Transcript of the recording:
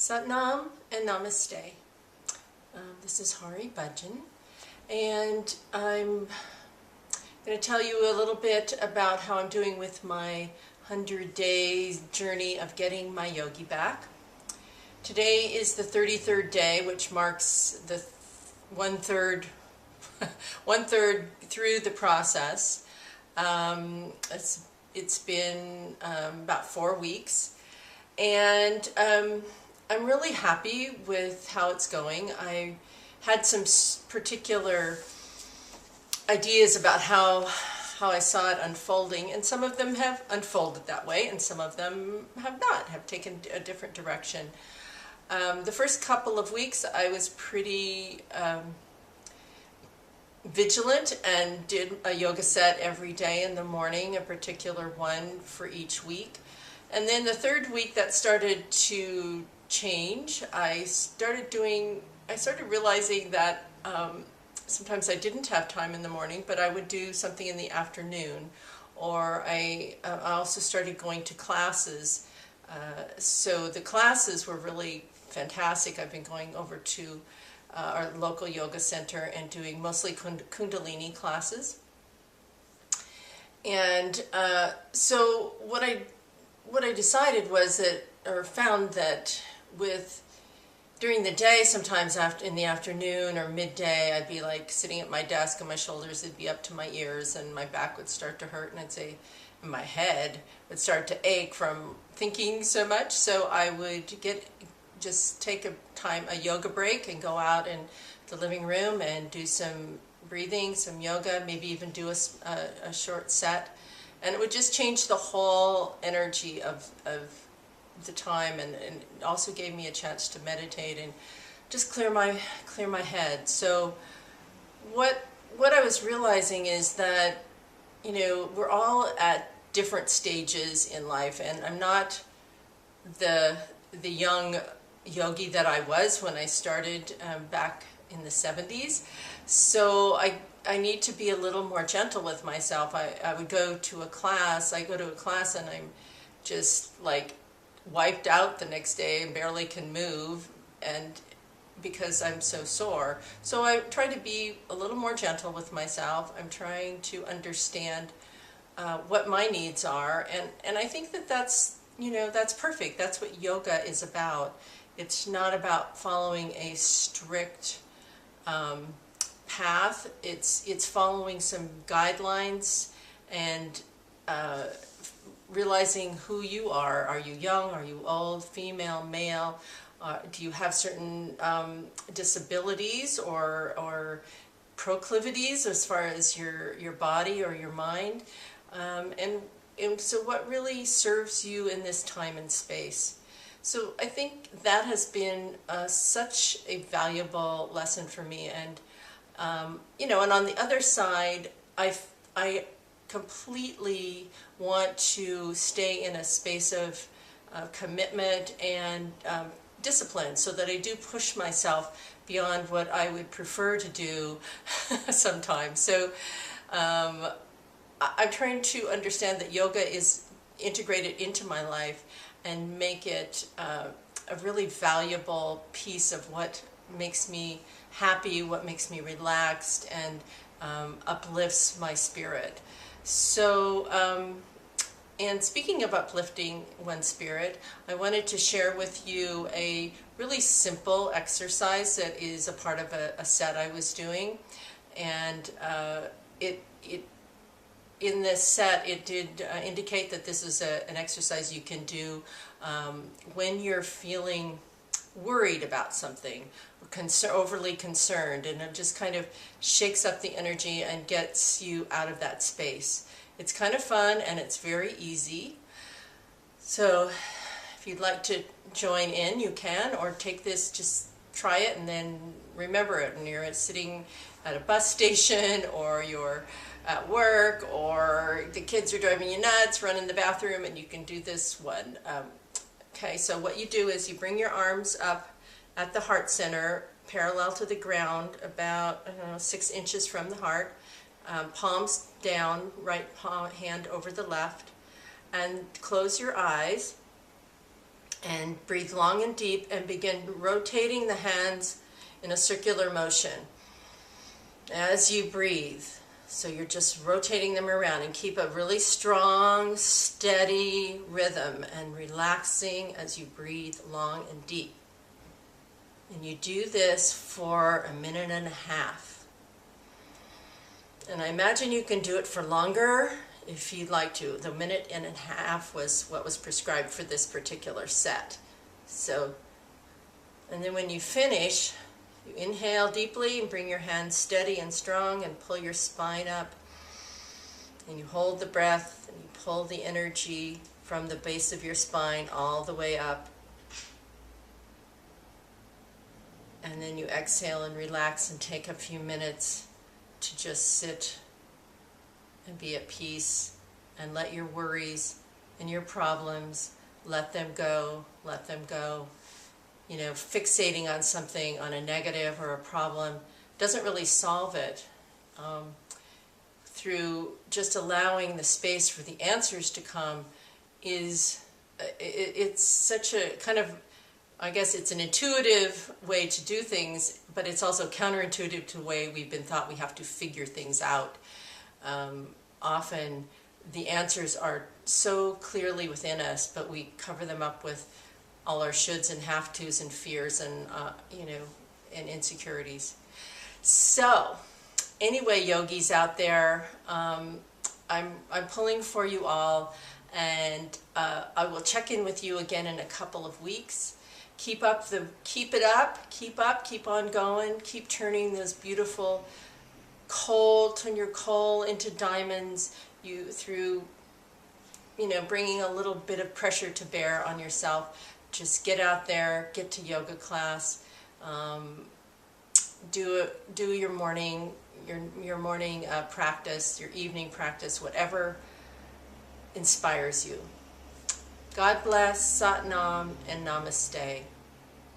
Satnam and Namaste. This is Hari Bhajan, and I'm going to tell you a little bit about how I'm doing with my 100-day journey of getting my yogi back. Today is the 33rd day, which marks the one-third through the process. It's been about 4 weeks, and I'm really happy with how it's going. I had some particular ideas about how I saw it unfolding, and some of them have unfolded that way, and some of them have not, have taken a different direction. The first couple of weeks I was pretty vigilant and did a yoga set every day in the morning, a particular one for each week. And then the third week that started to change. I started realizing that sometimes I didn't have time in the morning, but I would do something in the afternoon. Or I also started going to classes. So the classes were really fantastic. I've been going over to our local yoga center and doing mostly Kundalini classes. And so what I decided was that, or found that during the day, sometimes in the afternoon or midday, I'd be like sitting at my desk and my shoulders would be up to my ears and my back would start to hurt, and I'd say my head would start to ache from thinking so much. So I would just take a yoga break and go out in the living room and do some breathing, some yoga, maybe even do a short set. And it would just change the whole energy of the time, and it also gave me a chance to meditate and just clear my head. So what I was realizing is that, you know, we're all at different stages in life, and I'm not the young yogi that I was when I started back in the 70s. So I need to be a little more gentle with myself. I would go to a class, and I'm just like wiped out the next day and barely can move, and because I'm so sore. So I try to be a little more gentle with myself. I'm trying to understand what my needs are, and I think that's perfect. That's what yoga is about. It's not about following a strict path. It's following some guidelines and realizing who you are. Are you young? Are you old? Female? Male? Do you have certain disabilities or proclivities as far as your body or your mind? And so what really serves you in this time and space? So I think that has been such a valuable lesson for me. And and on the other side, I completely want to stay in a space of commitment and discipline, so that I do push myself beyond what I would prefer to do sometimes. So I'm trying to understand that yoga is integrated into my life and make it a really valuable piece of what makes me happy, what makes me relaxed, and uplifts my spirit. So, and speaking of uplifting one's spirit, I wanted to share with you a really simple exercise that is a part of a set I was doing. And in this set, it did indicate that this is an exercise you can do when you're feeling worried about something, or overly concerned, and it just kind of shakes up the energy and gets you out of that space. It's kind of fun, and it's very easy. So if you'd like to join in, you can, or take this, just try it and then remember it when you're sitting at a bus station, or you're at work, or the kids are driving you nuts, run in the bathroom, and you can do this one. Okay, so what you do is you bring your arms up at the heart center, parallel to the ground, about 6 inches from the heart, palms down, right hand over the left, and close your eyes. And breathe long and deep and begin rotating the hands in a circular motion as you breathe. So you're just rotating them around, and keep a really strong, steady rhythm and relaxing as you breathe long and deep. And you do this for 1.5 minutes. And I imagine you can do it for longer if you'd like to. The 1.5 minutes was what was prescribed for this particular set. So, and then when you finish, you inhale deeply and bring your hands steady and strong and pull your spine up. And you hold the breath and you pull the energy from the base of your spine all the way up. And then you exhale and relax and take a few minutes to just sit and be at peace and let your worries and your problems, let them go, let them go. You know, fixating on something, on a negative or a problem, doesn't really solve it. Through just allowing the space for the answers to come it's such a kind of, I guess it's an intuitive way to do things, but it's also counterintuitive to the way we've been taught we have to figure things out. Often the answers are so clearly within us, but we cover them up with all our shoulds and have-tos and fears and and insecurities. So anyway, yogis out there, I'm pulling for you all, and I will check in with you again in a couple of weeks. Keep up, keep on going, keep turning those beautiful turn your coal into diamonds. Through bringing a little bit of pressure to bear on yourself. Just get out there, get to yoga class, do your morning practice, your evening practice, whatever inspires you. God bless, Sat Nam, and Namaste.